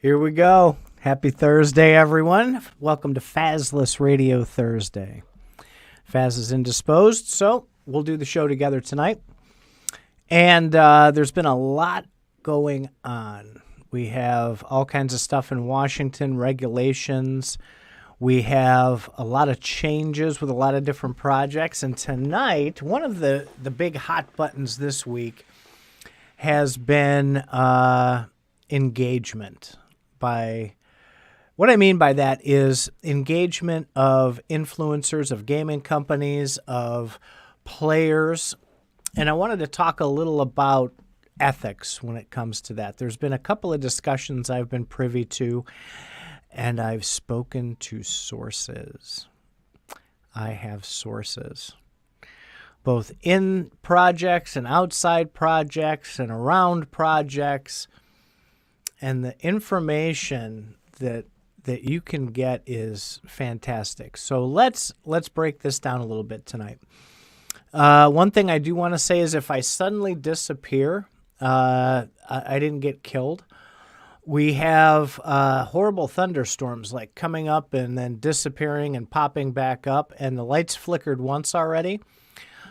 Here we go. Happy Thursday, everyone. Welcome to Faz-LESS-Radio Thursday. Faz is indisposed, so we'll do the show together tonight. And there's been a lot going on. We have all kinds of stuff in Washington, regulations. We have a lot of changes with a lot of different projects. And tonight, one of the big hot buttons this week has been engagement. What I mean by that is engagement of influencers, of gaming companies, of players. And I wanted to talk a little about ethics when it comes to that. There's been a couple of discussions I've been privy to, and I've spoken to sources. I have sources, both in projects and outside projects and around projects. And the information that you can get is fantastic. So let's break this down a little bit tonight. One thing I do want to say is if I suddenly disappear, I didn't get killed. We have horrible thunderstorms like coming up and then disappearing and popping back up, and the lights flickered once already.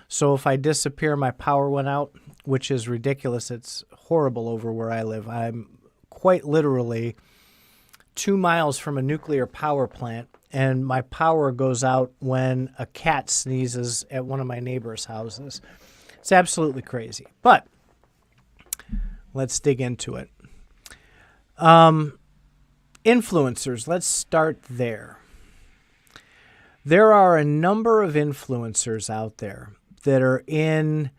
So if I disappear, my power went out, which is ridiculous. It's horrible over where I live. I'm quite literally 2 miles from a nuclear power plant, and my power goes out when a cat sneezes at one of my neighbor's houses. It's absolutely crazy. But let's dig into it. Influencers, let's start there. There are a number of influencers out there that are in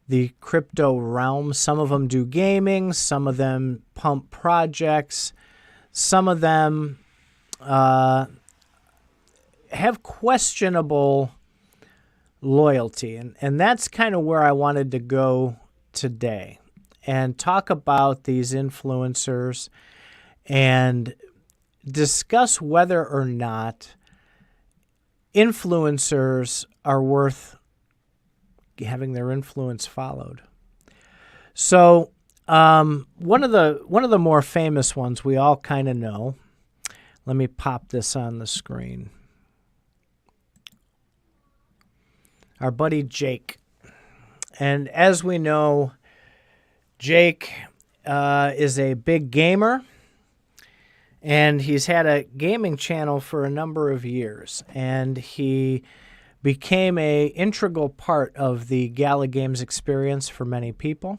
the crypto realm. Some of them do gaming, some of them pump projects, some of them have questionable loyalty. And that's kind of where I wanted to go today and talk about these influencers and discuss whether or not influencers are worth having their influence followed. So one of the more famous ones we all kind of know. Let me pop this on the screen. Our buddy Jake. And as we know, Jake is a big gamer, and he's had a gaming channel for a number of years, and he became an integral part of the Gala Games experience for many people.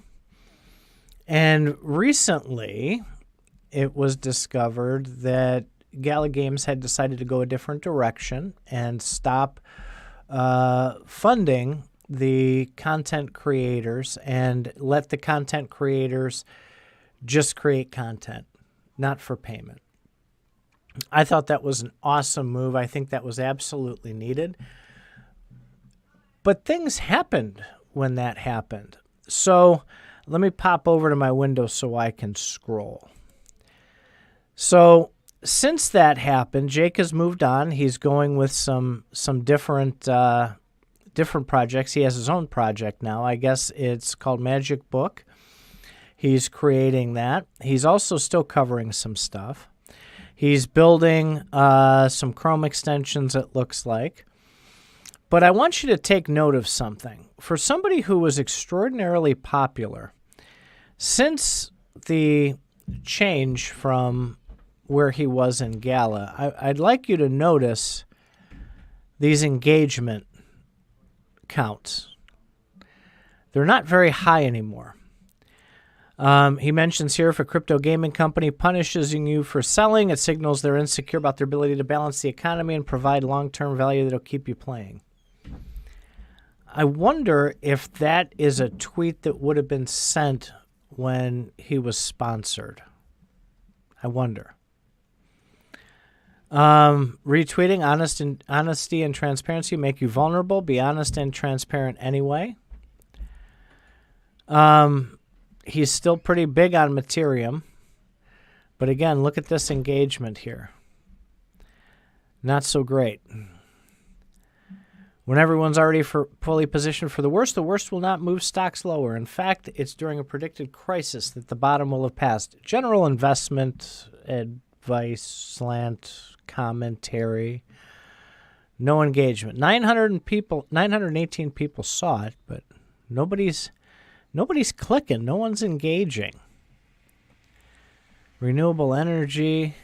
And recently, it was discovered that Gala Games had decided to go a different direction and stop funding the content creators and let the content creators just create content, not for payment. I thought that was an awesome move. I think that was absolutely needed. But things happened when that happened. So let me pop over to my window so I can scroll. So since that happened, Jake has moved on. He's going with some different projects. He has his own project now. I guess it's called Magic Book. He's creating that. He's also still covering some stuff. He's building some Chrome extensions, it looks like. But I want you to take note of something. For somebody who was extraordinarily popular, since the change from where he was in Gala, I'd like you to notice these engagement counts. They're not very high anymore. He mentions here, if a crypto gaming company punishes you for selling, it signals they're insecure about their ability to balance the economy and provide long-term value that'll keep you playing. I wonder if that is a tweet that would have been sent when he was sponsored. I wonder. Retweeting, honesty and transparency make you vulnerable. Be honest and transparent anyway. He's still pretty big on Materium. But again, look at this engagement here. Not so great. When everyone's already fully positioned for the worst will not move stocks lower. In fact, it's during a predicted crisis that the bottom will have passed. General investment advice, slant, commentary, no engagement. 918 people saw it, but nobody's clicking. No one's engaging. Renewable energy.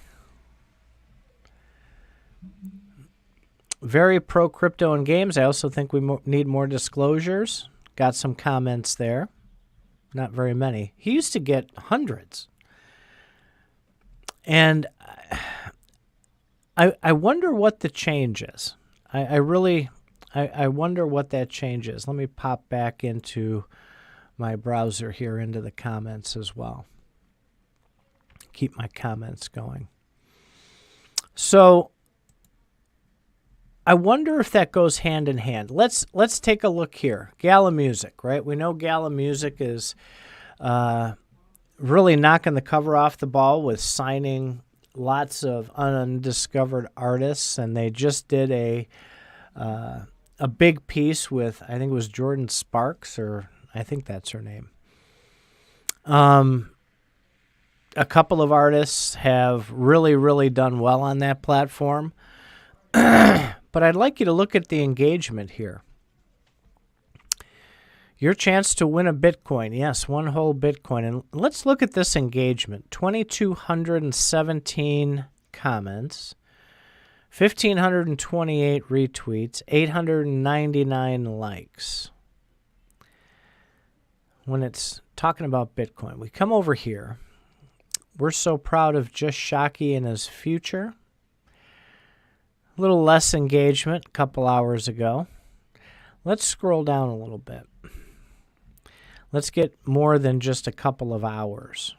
Very pro crypto and games. I also think we need more disclosures. Got some comments there. Not very many. He used to get hundreds. And I wonder what the change is. I wonder what that change is. Let me pop back into my browser here into the comments as well. Keep my comments going. So I wonder if that goes hand in hand. Let's take a look here. Gala Music, right? We know Gala Music is really knocking the cover off the ball with signing lots of undiscovered artists, and they just did a big piece with, I think it was Jordan Sparks, or I think that's her name. A couple of artists have really, really done well on that platform. But I'd like you to look at the engagement here. Your chance to win a Bitcoin. Yes, one whole Bitcoin. And let's look at this engagement. 2,217 comments, 1,528 retweets, 899 likes. When it's talking about Bitcoin, we come over here. We're so proud of Just Shockey and his future. A little less engagement a couple hours ago. Let's scroll down a little bit. Let's get more than just a couple of hours.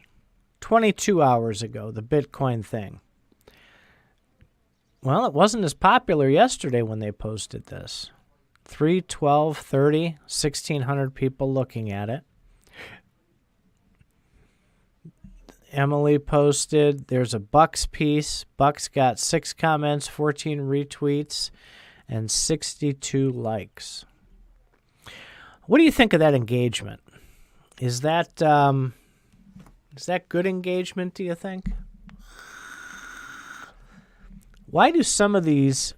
22 hours ago, the Bitcoin thing. Well, it wasn't as popular yesterday when they posted this. 3, 12, 30, 1,600 people looking at it. Emily posted, there's a Bucks piece. Bucks got 6 comments, 14 retweets, and 62 likes. What do you think of that engagement? Is that good engagement, do you think? Why do some of these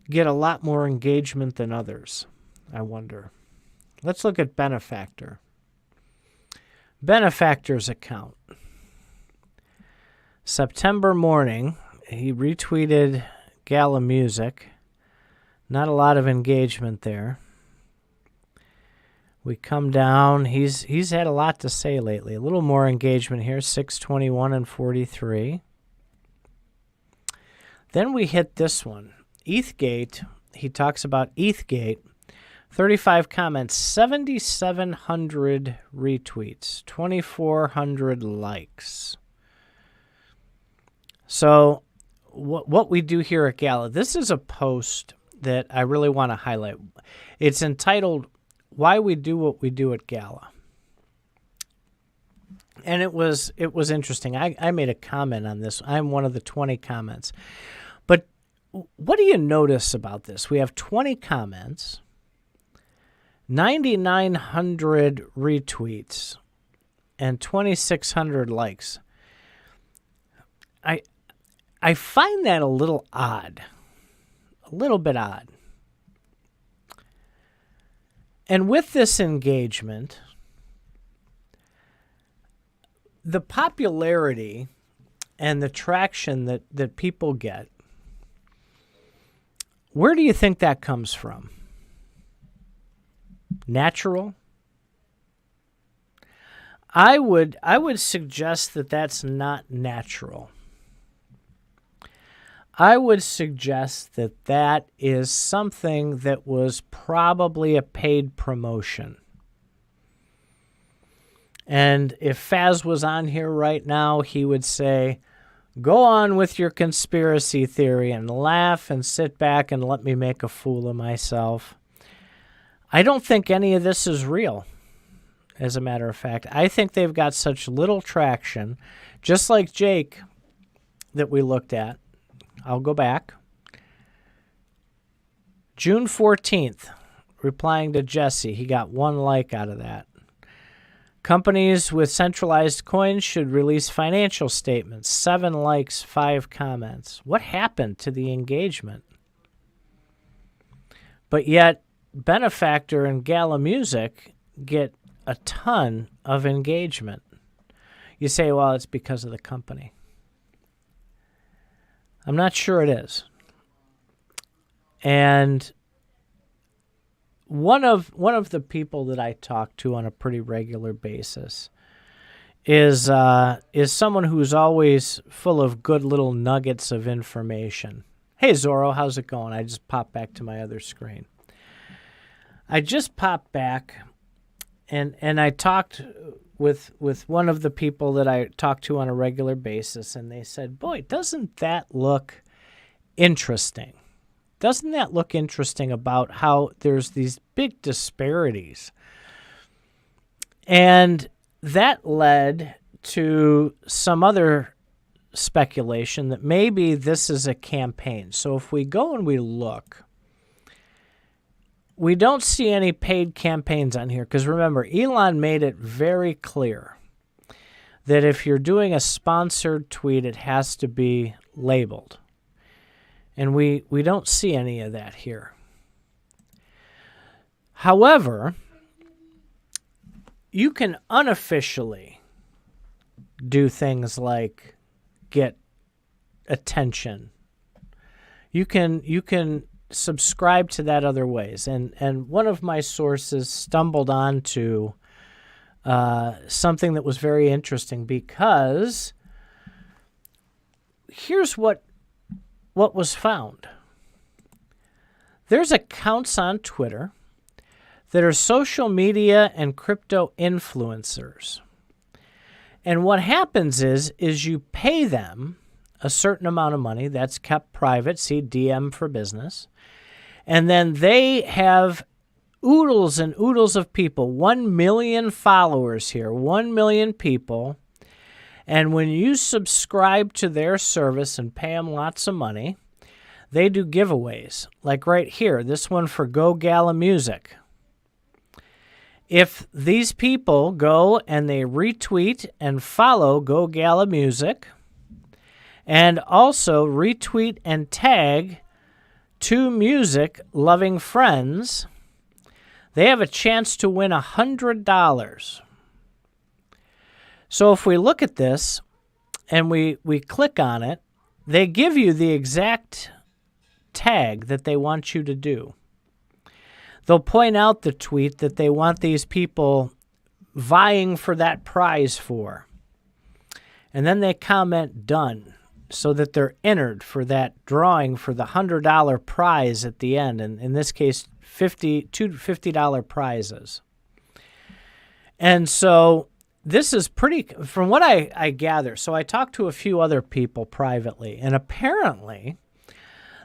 get a lot more engagement than others, I wonder? Let's look at Benefactor. Benefactor's account. September morning, he retweeted Gala Music. Not a lot of engagement there. We come down. He's had a lot to say lately. A little more engagement here, 621 and 43. Then we hit this one. ETHgate, he talks about ETHgate. 35 comments, 7,700 retweets, 2,400 likes. So what we do here at Gala, this is a post that I really want to highlight. It's entitled, Why We Do What We Do at Gala. And it was interesting. I made a comment on this. I'm one of the 20 comments. But what do you notice about this? We have 20 comments, 9,900 retweets, and 2,600 likes. I find that a little odd, a little bit odd. And with this engagement, the popularity and the traction that people get, where do you think that comes from? Natural? I would suggest that that's not natural. I would suggest that that is something that was probably a paid promotion. And if Faz was on here right now, he would say, go on with your conspiracy theory and laugh and sit back and let me make a fool of myself. I don't think any of this is real, as a matter of fact. I think they've got such little traction, just like Jake that we looked at. I'll go back. June 14th, replying to Jesse. He got 1 like out of that. Companies with centralized coins should release financial statements. 7 likes, 5 comments. What happened to the engagement? But yet, Benefactor and Gala Music get a ton of engagement. You say, well, it's because of the company. I'm not sure it is. And one of the people that I talk to on a pretty regular basis is someone who's always full of good little nuggets of information. Hey, Zorro, how's it going? I just popped back to my other screen. I just popped back, and I talked with one of the people that I talk to on a regular basis, and they said, boy, doesn't that look interesting? Doesn't that look interesting about how there's these big disparities? And that led to some other speculation that maybe this is a campaign. So if we go and we look, we don't see any paid campaigns on here because remember, Elon made it very clear that if you're doing a sponsored tweet, it has to be labeled. And we don't see any of that here. However, you can unofficially do things like get attention. You can subscribe to that other ways. And one of my sources stumbled onto something that was very interesting because here's what was found. There's accounts on Twitter that are social media and crypto influencers. And what happens is you pay them a certain amount of money that's kept private, see DM for business, and then they have oodles and oodles of people, 1 million followers here, 1 million people. And when you subscribe to their service and pay them lots of money, they do giveaways. Like right here, this one for Go Gala Music. If these people go and they retweet and follow Go Gala Music, and also retweet and tag 2 music-loving friends, they have a chance to win $100. So if we look at this and we click on it, they give you the exact tag that they want you to do. They'll point out the tweet that they want these people vying for that prize for. And then they comment done so that they're entered for that drawing for the $100 prize at the end. And in this case, two $50 prizes. And so this is pretty, from what I gather, so I talked to a few other people privately, and apparently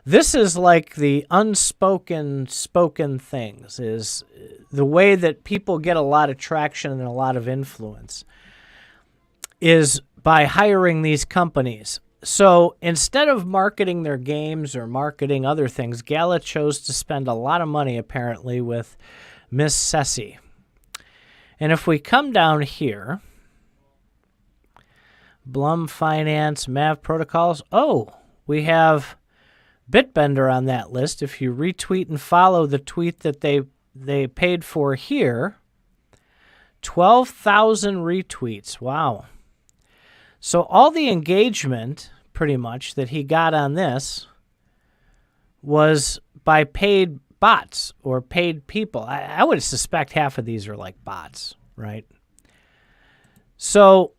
this is like the spoken things, is the way that people get a lot of traction and a lot of influence is by hiring these companies. So instead of marketing their games or marketing other things, Gala chose to spend a lot of money apparently with Miss Ceci. And if we come down here, Blum Finance, Mav Protocols, we have Bitbender on that list. If you retweet and follow the tweet that they paid for here, 12,000 retweets. Wow. So all the engagement, pretty much, that he got on this was by paid bots or paid people. I would suspect half of these are like bots, right? So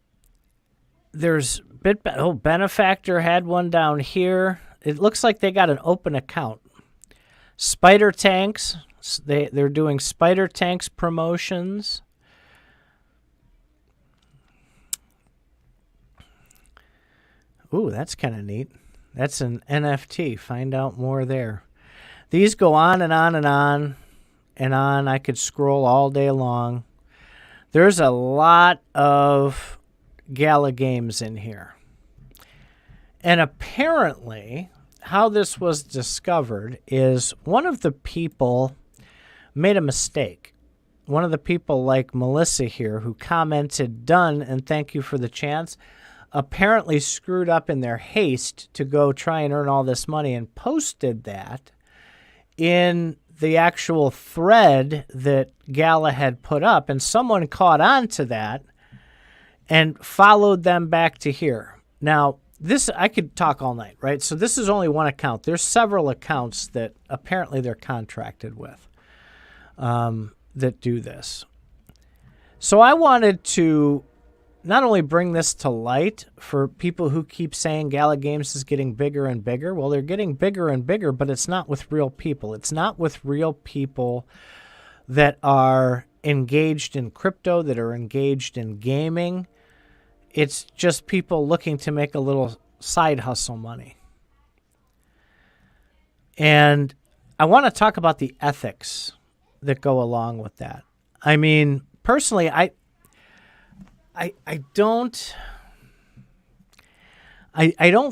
there's Benefactor had one down here. It looks like they got an open account. Spider Tanks, they're doing Spider Tanks promotions. Ooh, that's kind of neat. That's an NFT. Find out more there. These go on and on and on and on. I could scroll all day long. There's a lot of Gala games in here. And apparently, how this was discovered is one of the people made a mistake. One of the people like Melissa here who commented, "Done and thank you for the chance," apparently screwed up in their haste to go try and earn all this money and posted that in the actual thread that Gala had put up, and someone caught on to that and followed them back to here. Now, this, I could talk all night, right? So this is only one account. There's several accounts that apparently they're contracted with that do this. So I wanted to not only bring this to light for people who keep saying Gala Games is getting bigger and bigger. Well, they're getting bigger and bigger, but it's not with real people. It's not with real people that are engaged in crypto, that are engaged in gaming. It's just people looking to make a little side hustle money. And I want to talk about the ethics that go along with that. I mean, personally, I don't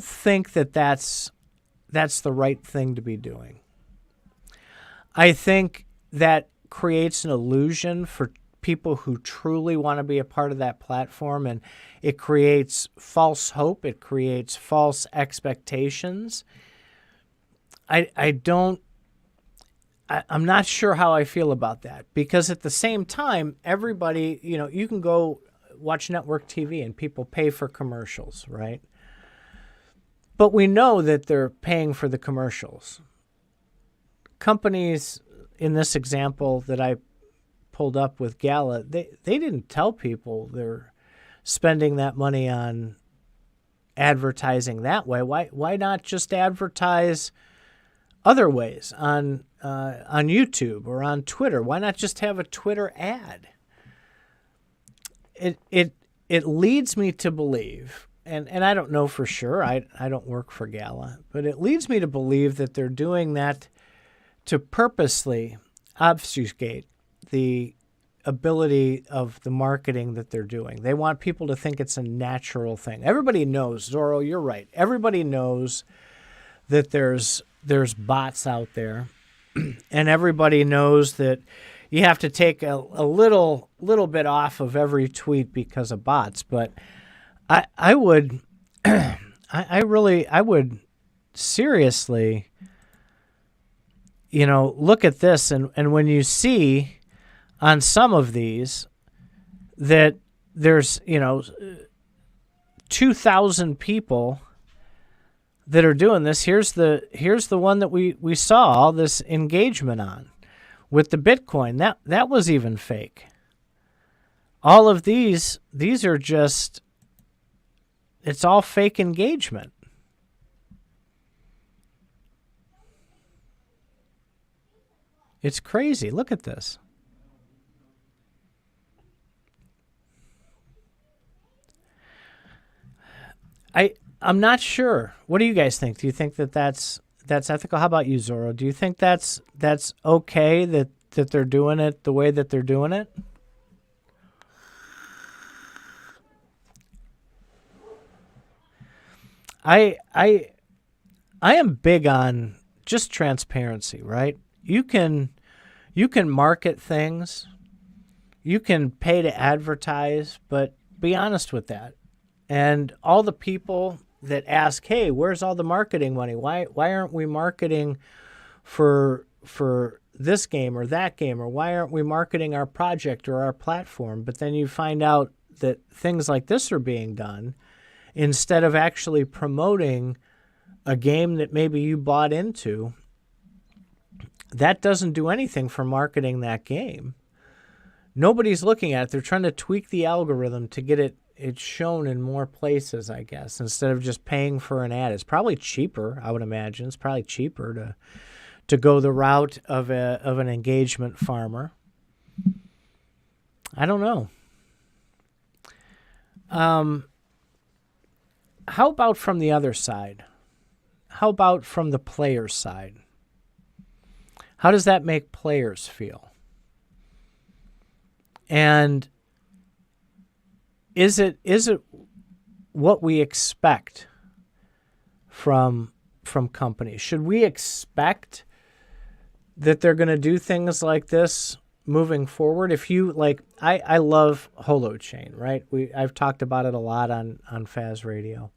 think that that's the right thing to be doing. I think that creates an illusion for people who truly want to be a part of that platform, and it creates false hope. It creates false expectations. I'm not sure how I feel about that, because at the same time, everybody, you can go watch network TV and people pay for commercials, right? But we know that they're paying for the commercials. Companies, in this example that I pulled up with Gala, they didn't tell people they're spending that money on advertising that way. Why not just advertise other ways on YouTube or on Twitter? Why not just have a Twitter ad? It leads me to believe, and I don't know for sure, I don't work for Gala, but it leads me to believe that they're doing that to purposely obfuscate the ability of the marketing that they're doing. They want people to think it's a natural thing. Everybody knows, Zorro, you're right. Everybody knows that there's bots out there, and everybody knows that you have to take a little bit off of every tweet because of bots. But I would I would seriously, look at this, and when you see on some of these that there's 2,000 people that are doing this. Here's the one that we saw all this engagement on with the Bitcoin. That was even fake. All of these are just, it's all fake engagement. It's crazy. Look at this. I'm not sure. What do you guys think? Do you think that that's ethical? How about you, Zorro? Do you think that's okay that they're doing it the way that they're doing it? I am big on just transparency, right? You can market things, you can pay to advertise, but be honest with that. And all the people that ask, "Hey, where's all the marketing money? Why aren't we marketing for this game or that game, or why aren't we marketing our project or our platform?" But then you find out that things like this are being done instead of actually promoting a game that maybe you bought into. That doesn't do anything for marketing that game. Nobody's looking at it. They're trying to tweak the algorithm to get it's shown in more places, I guess, instead of just paying for an ad. It's probably cheaper, I would imagine. It's probably cheaper to go the route of an engagement farmer. I don't know. How about from the other side? How about from the player's side? How does that make players feel? And is it what we expect from from companies? Should we expect that they're going to do things like this moving forward? If you like, I love Holochain, right? I've talked about it a lot on Faz Radio.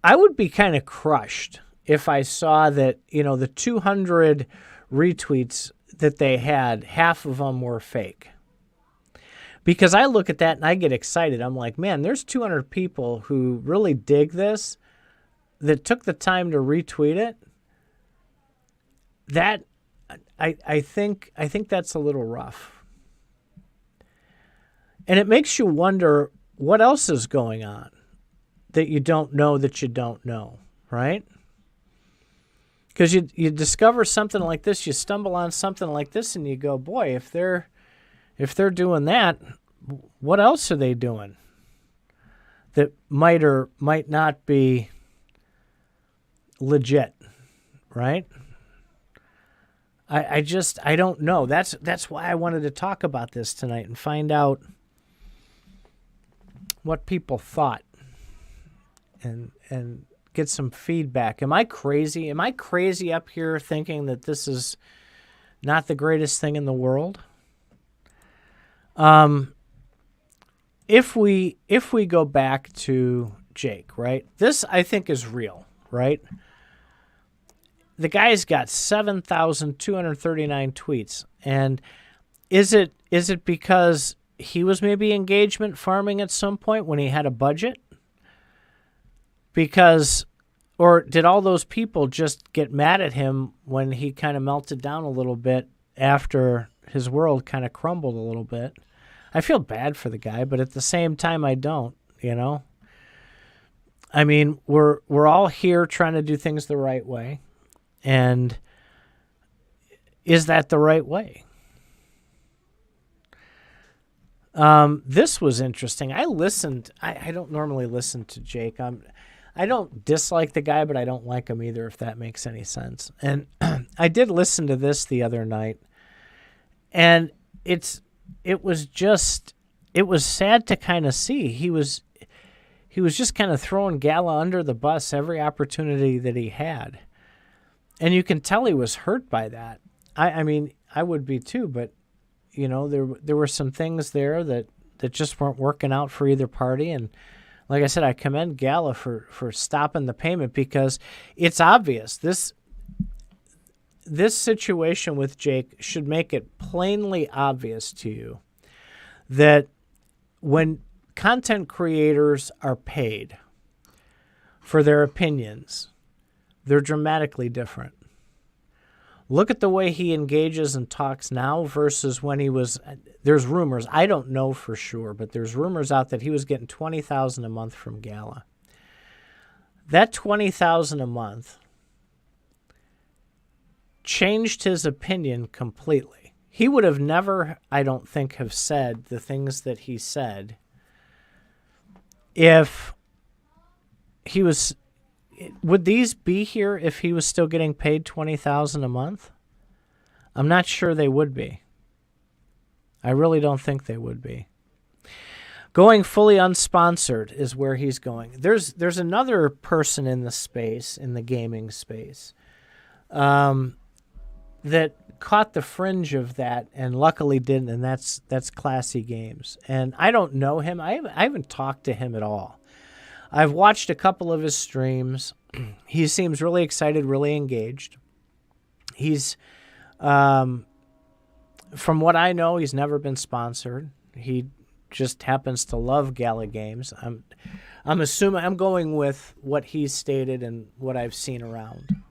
I would be kind of crushed if I saw that, the 200 retweets that they had, half of them were fake. Because I look at that and I get excited. I'm like, man, there's 200 people who really dig this, that took the time to retweet it. That I think that's a little rough. And it makes you wonder what else is going on that you don't know, right? Because you discover something like this, you stumble on something like this, and you go, boy, if they're doing that, what else are they doing that might or might not be legit, right? I don't know. That's why I wanted to talk about this tonight and find out what people thought and get some feedback. Am I crazy? Am I crazy up here thinking that this is not the greatest thing in the world? If we go back to Jake, right? This I think is real, right? The guy's got 7,239 tweets. And is it because he was maybe engagement farming at some point when he had a budget? Or did all those people just get mad at him when he kind of melted down a little bit after his world kind of crumbled a little bit? I feel bad for the guy, but at the same time, I don't, I mean, we're all here trying to do things the right way. And is that the right way? This was interesting. I listened. I don't normally listen to Jake. I don't dislike the guy, but I don't like him either, if that makes any sense. And I did listen to this the other night, and it was sad to kind of see. He was just kind of throwing Gala under the bus every opportunity that he had. And you can tell he was hurt by that. I mean, I would be too, but, there were some things there that just weren't working out for either party. And like I said, I commend Gala for stopping the payment, because it's obvious. This situation with Jake should make it plainly obvious to you that when content creators are paid for their opinions, they're dramatically different. Look at the way he engages and talks now versus when he was, there's rumors, I don't know for sure, but there's rumors out that he was getting $20,000 a month from Gala. That $20,000 a month changed his opinion completely. He would have never, I don't think, have said the things that he said if he was. Would these be here if he was still getting paid $20,000 a month? I'm not sure they would be. I really don't think they would be. Going fully unsponsored is where he's going. There's another person in the space, in the gaming space, that caught the fringe of that and luckily didn't, and that's Classy Games. And I don't know him. I haven't talked to him at all. I've watched a couple of his streams. He seems really excited, really engaged. He's, from what I know, he's never been sponsored. He just happens to love Gala Games. I'm assuming, I'm going with what he's stated and what I've seen around.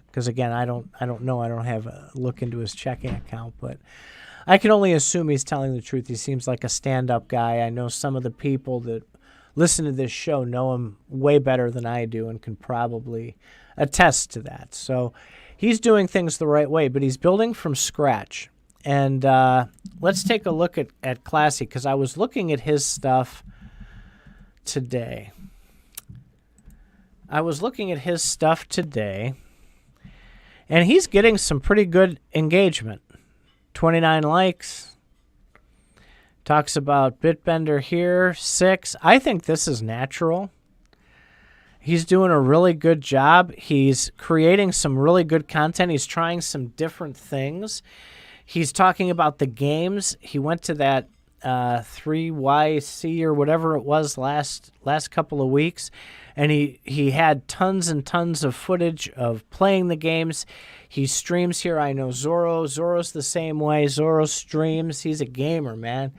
Because again, I don't know. I don't have a look into his checking account, but I can only assume he's telling the truth. He seems like a stand-up guy. I know some of the people that listen to this show know him way better than I do and can probably attest to that. So he's doing things the right way, but he's building from scratch. And let's take a look at Classy, because I was looking at his stuff today. And he's getting some pretty good engagement. 29 likes. Talks about Bitbender here, 6. I think this is natural. He's doing a really good job. He's creating some really good content. He's trying some different things. He's talking about the games. He went to that 3YC or whatever it was last couple of weeks, and he had tons and tons of footage of playing the games. He streams here. I know Zorro's the same way. Zorro streams. He's a gamer, man.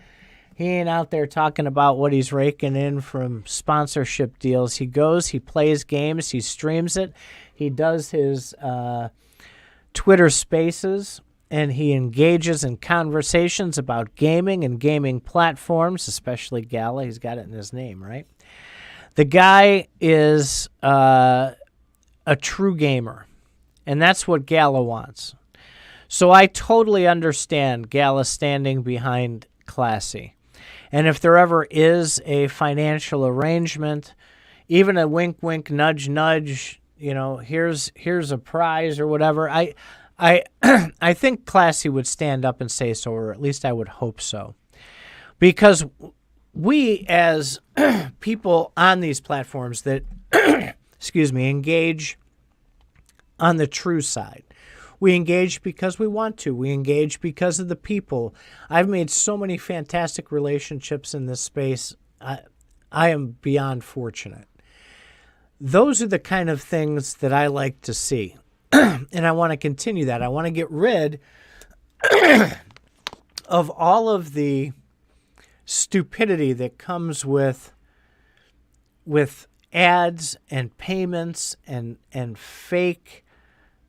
He ain't out there talking about what he's raking in from sponsorship deals. He goes, he plays games, he streams it. He does his Twitter Spaces, and he engages in conversations about gaming and gaming platforms, especially Gala. He's got it in his name, right? The guy is a true gamer, and that's what Gala wants. So I totally understand Gala standing behind Classy. And if there ever is a financial arrangement, even a wink, wink, nudge, nudge, here's a prize or whatever, I think Classy would stand up and say so, or at least I would hope so. Because we, as people on these platforms that, engage on the true side, we engage because we want to. We engage because of the people. I've made so many fantastic relationships in this space. I am beyond fortunate. Those are the kind of things that I like to see. And I want to continue that. I want to get rid of all of the stupidity that comes with ads and payments and fake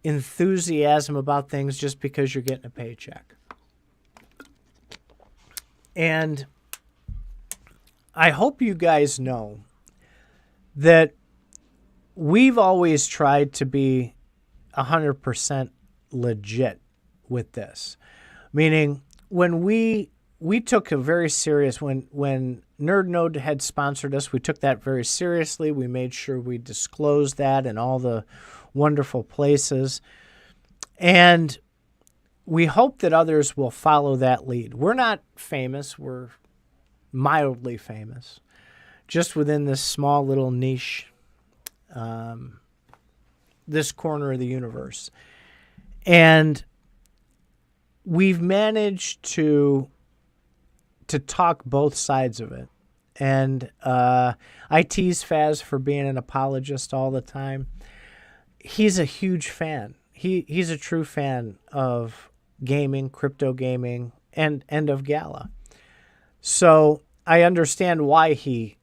enthusiasm about things just because you're getting a paycheck. And I hope you guys know that we've always tried to be 100% legit with this. Meaning, when we took a very serious, when Nerd Node had sponsored us, we took that very seriously. We made sure we disclosed that in all the wonderful places. And we hope that others will follow that lead. We're not famous. We're mildly famous, just within this small little niche, this corner of the universe. And we've managed to talk both sides of it. And I tease Faz for being an apologist all the time. He's a huge fan. He's a true fan of gaming, crypto gaming, and of Gala. So I understand why he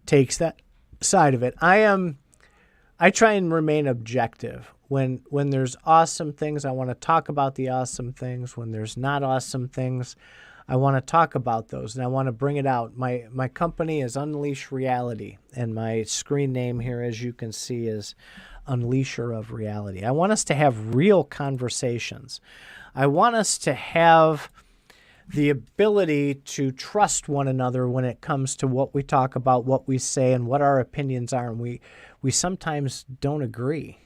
takes that side of it. I try and remain objective. When there's awesome things, I want to talk about the awesome things. When there's not awesome things, I want to talk about those, and I want to bring it out. My company is Unleash Reality, and my screen name here, as you can see, is Unleasher of Reality. I want us to have real conversations. I want us to have the ability to trust one another when it comes to what we talk about, what we say, and what our opinions are. And we sometimes don't agree,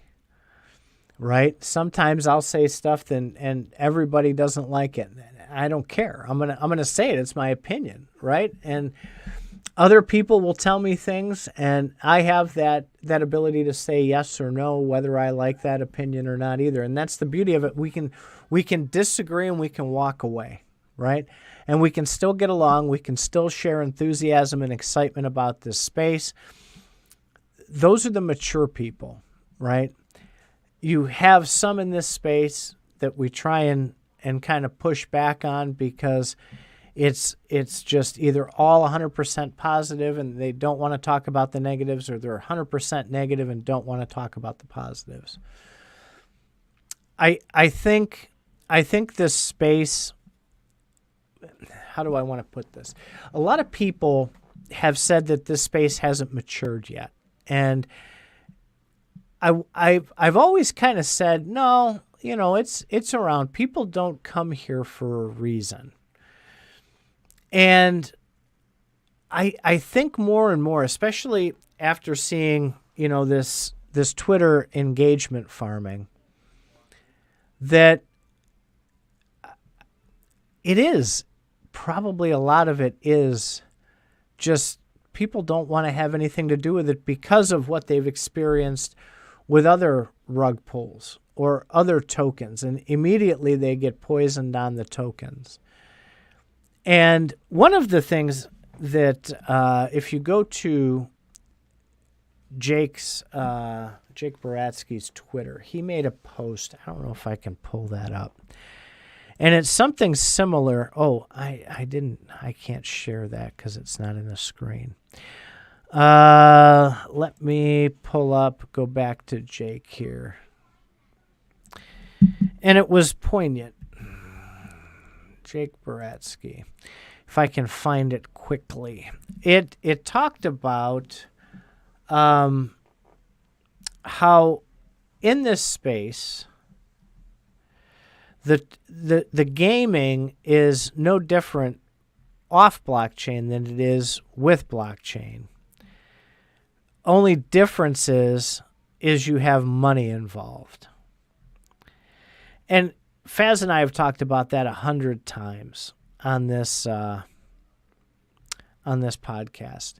right? Sometimes I'll say stuff and everybody doesn't like it. I don't care. I'm gonna say it. It's my opinion, right? And other people will tell me things, and I have that ability to say yes or no, whether I like that opinion or not either. And that's the beauty of it. We can disagree and we can walk away, right? And we can still get along. We can still share enthusiasm and excitement about this space. Those are the mature people, right? You have some in this space that we try and kind of push back on because it's just either all 100% positive and they don't want to talk about the negatives, or they're 100% negative and don't want to talk about the positives. I think this space, how do I want to put this? A lot of people have said that this space hasn't matured yet. And I've always kind of said, no, it's around. People don't come here for a reason. And I think more and more, especially after seeing, this Twitter engagement farming, that it is probably a lot of it is just people don't want to have anything to do with it because of what they've experienced with other rug pulls or other tokens, and immediately they get poisoned on the tokens. And one of the things that if you go to Jake Baratsky's Twitter, he made a post. I don't know if I can pull that up. And it's something similar. Oh, I can't share that because it's not in the screen. Let me go back to Jake here. And it was poignant. Jake Baratsky. If I can find it quickly. It talked about how in this space the gaming is no different off blockchain than it is with blockchain. Only difference is you have money involved. And Faz and I have talked about that 100 times on this podcast.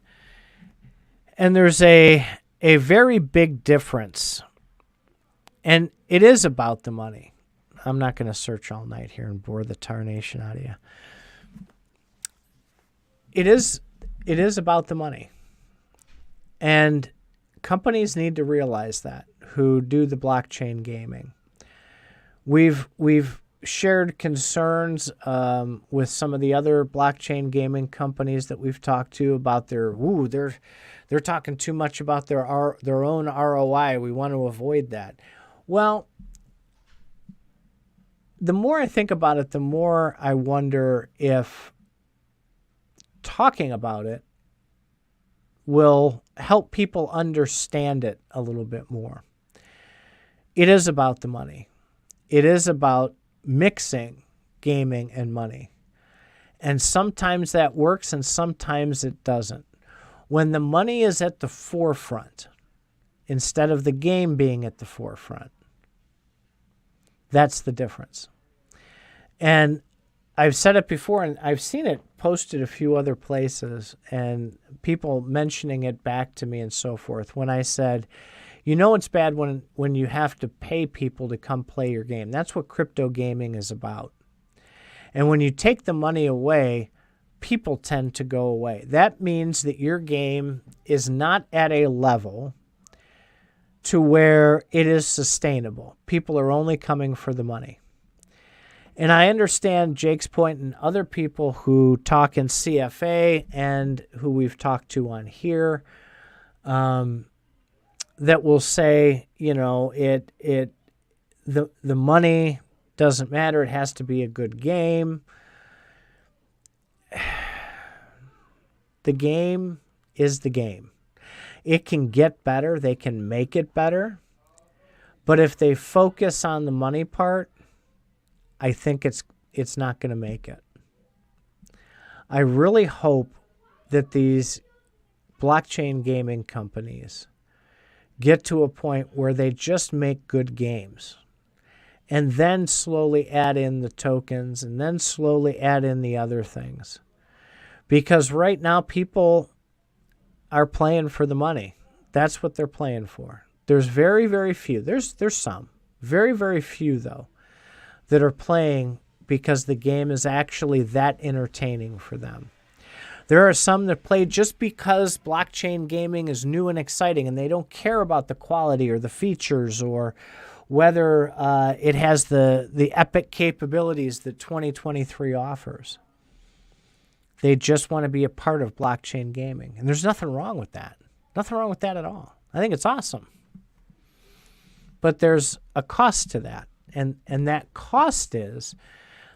And there's a very big difference. And it is about the money. I'm not going to search all night here and bore the tarnation out of you. It is about the money. And companies need to realize that who do the blockchain gaming. We've shared concerns with some of the other blockchain gaming companies that we've talked to about they're talking too much about their own ROI. We want to avoid that. Well, the more I think about it, the more I wonder if talking about it will help people understand it a little bit more. It is about the money. It is about mixing gaming and money. And sometimes that works and sometimes it doesn't. When the money is at the forefront, instead of the game being at the forefront, that's the difference. And I've said it before, and I've seen it posted a few other places, and people mentioning it back to me and so forth, when I said, it's bad when you have to pay people to come play your game. That's what crypto gaming is about. And when you take the money away, people tend to go away. That means that your game is not at a level to where it is sustainable. People are only coming for the money. And I understand Jake's point and other people who talk in CFA and who we've talked to on here that will say, the money doesn't matter. It has to be a good game. The game is the game. It can get better. They can make it better. But if they focus on the money part, I think it's not going to make it. I really hope that these blockchain gaming companies get to a point where they just make good games and then slowly add in the tokens and then slowly add in the other things. Because right now people are playing for the money. That's what they're playing for. There's very, very few. There's some. Very, very few, though, that are playing because the game is actually that entertaining for them. There are some that play just because blockchain gaming is new and exciting and they don't care about the quality or the features or whether it has the epic capabilities that 2023 offers. They just want to be a part of blockchain gaming. And there's nothing wrong with that. Nothing wrong with that at all. I think it's awesome. But there's a cost to that. And that cost is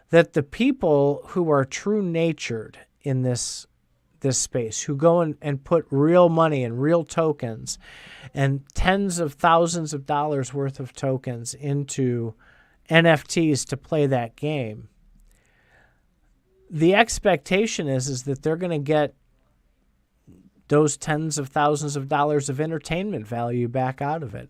that the people who are true-natured in this space, who go and put real money and real tokens and tens of thousands of dollars worth of tokens into NFTs to play that game, the expectation is that they're going to get those tens of thousands of dollars of entertainment value back out of it.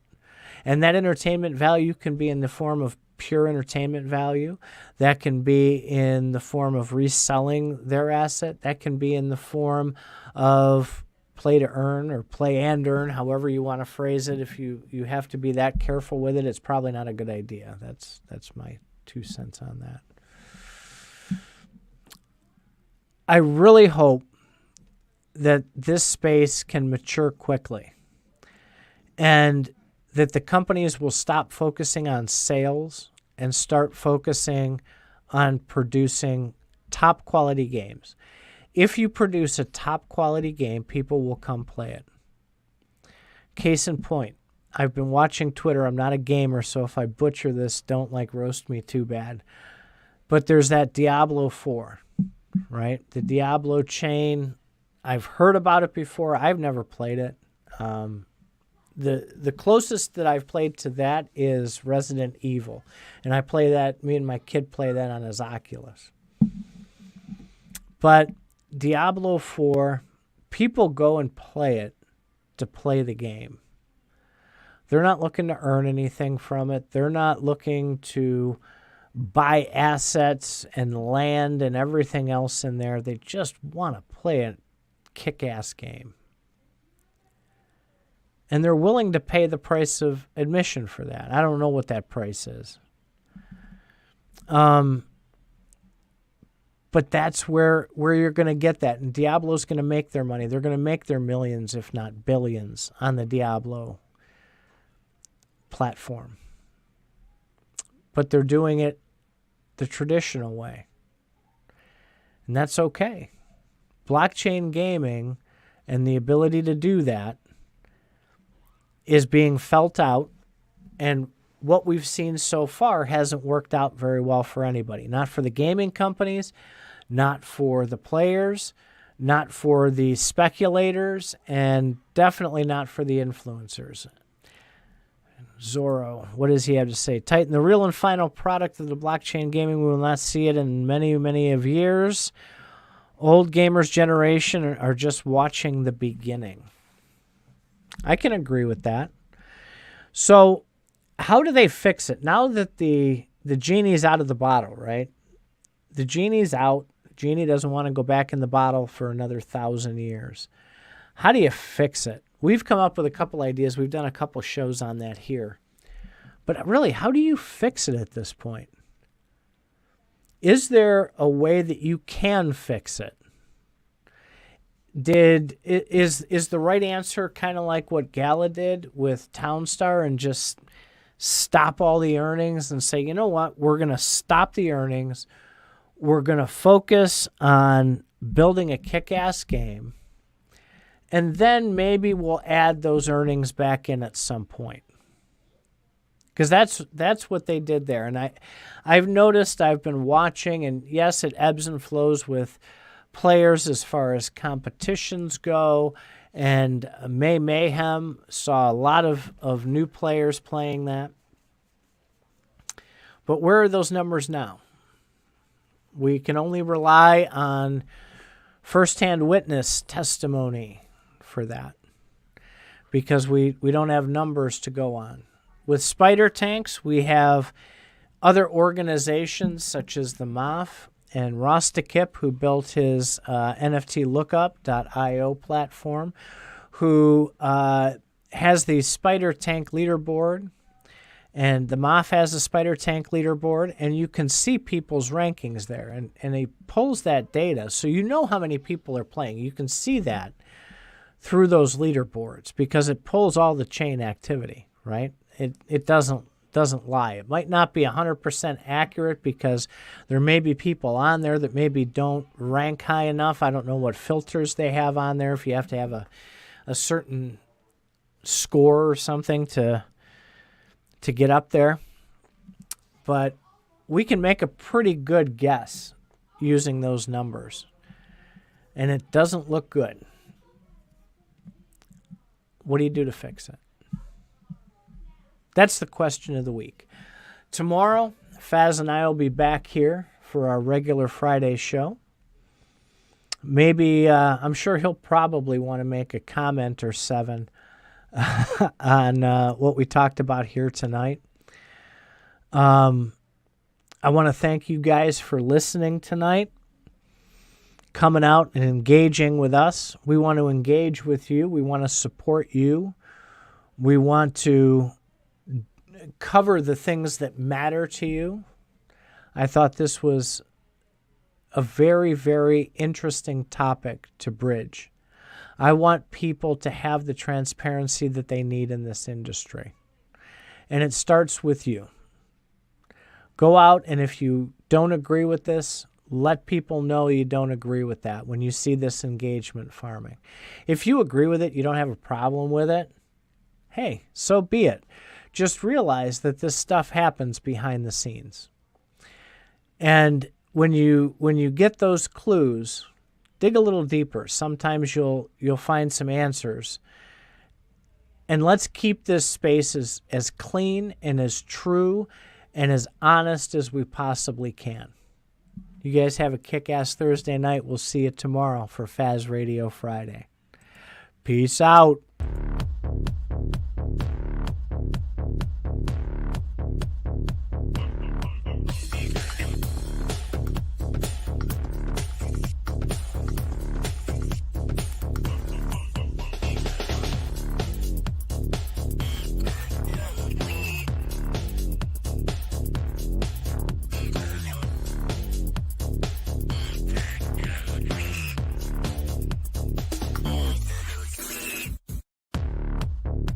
And that entertainment value can be in the form of pure entertainment value. That can be in the form of reselling their asset. That can be in the form of play to earn or play and earn, however you want to phrase it. If you have to be that careful with it, it's probably not a good idea. That's my 2 cents on that. I really hope that this space can mature quickly and that the companies will stop focusing on sales and start focusing on producing top quality games. If you produce a top quality game, people will come play it. Case in point, I've been watching Twitter. I'm not a gamer, so if I butcher this, don't roast me too bad. But there's that Diablo 4, right? The Diablo chain. I've heard about it before. I've never played it. The closest that I've played to that is Resident Evil. And I play that, me and my kid play that on his Oculus. But Diablo 4, people go and play it to play the game. They're not looking to earn anything from it. They're not looking to buy assets and land and everything else in there. They just want to play a kick-ass game. And they're willing to pay the price of admission for that. I don't know what that price is. But that's where you're going to get that. And Diablo's going to make their money. They're going to make their millions, if not billions, on the Diablo platform. But they're doing it the traditional way. And that's okay. Blockchain gaming and the ability to do that is being felt out, and what we've seen so far hasn't worked out very well for anybody. Not for the gaming companies, not for the players, not for the speculators, and definitely not for the influencers. Zorro, what does he have to say? Titan, the real and final product of the blockchain gaming, we will not see it in many, many of years. Old gamers generation are just watching the beginning. I can agree with that. So how do they fix it? Now that the genie's out of the bottle, right? The genie's out. The genie doesn't want to go back in the bottle for another 1,000 years. How do you fix it? We've come up with a couple ideas. We've done a couple shows on that here. But really, how do you fix it at this point? Is there a way that you can fix it? Is the right answer kind of like what Gala did with Townstar and just stop all the earnings and say, you know what, we're going to stop the earnings. We're going to focus on building a kick-ass game. And then maybe we'll add those earnings back in at some point. Because that's what they did there. And I've noticed, I've been watching, and yes, it ebbs and flows with players as far as competitions go, and May Mayhem saw a lot of new players playing that. But where are those numbers now? We can only rely on firsthand witness testimony for that because we don't have numbers to go on. With Spider Tanks, we have other organizations such as the MOF and Rostakip, who built his NFTlookup.io platform, who has the Spider Tank leaderboard, and the MOF has a Spider Tank leaderboard, and you can see people's rankings there, and he pulls that data, so you know how many people are playing. You can see that through those leaderboards because it pulls all the chain activity, right? It doesn't lie. It might not be 100% accurate because there may be people on there that maybe don't rank high enough. I don't know what filters they have on there, if you have to have a certain score or something to get up there. But we can make a pretty good guess using those numbers. And it doesn't look good. What do you do to fix it? That's the question of the week. Tomorrow, Faz and I will be back here for our regular Friday show. Maybe, I'm sure he'll probably want to make a comment or seven on what we talked about here tonight. I want to thank you guys for listening tonight. coming out and engaging with us. We want to engage with you. We want to support you. We want to cover the things that matter to you. I thought this was a very, very interesting topic to bridge. I want people to have the transparency that they need in this industry. And it starts with you. Go out, and if you don't agree with this, let people know you don't agree with that when you see this engagement farming. If you agree with it, you don't have a problem with it, hey, so be it. Just realize that this stuff happens behind the scenes. And when you get those clues, dig a little deeper. Sometimes you'll find some answers. And let's keep this space as clean and as true and as honest as we possibly can. You guys have a kick-ass Thursday night. We'll see you tomorrow for Faz Radio Friday. Peace out.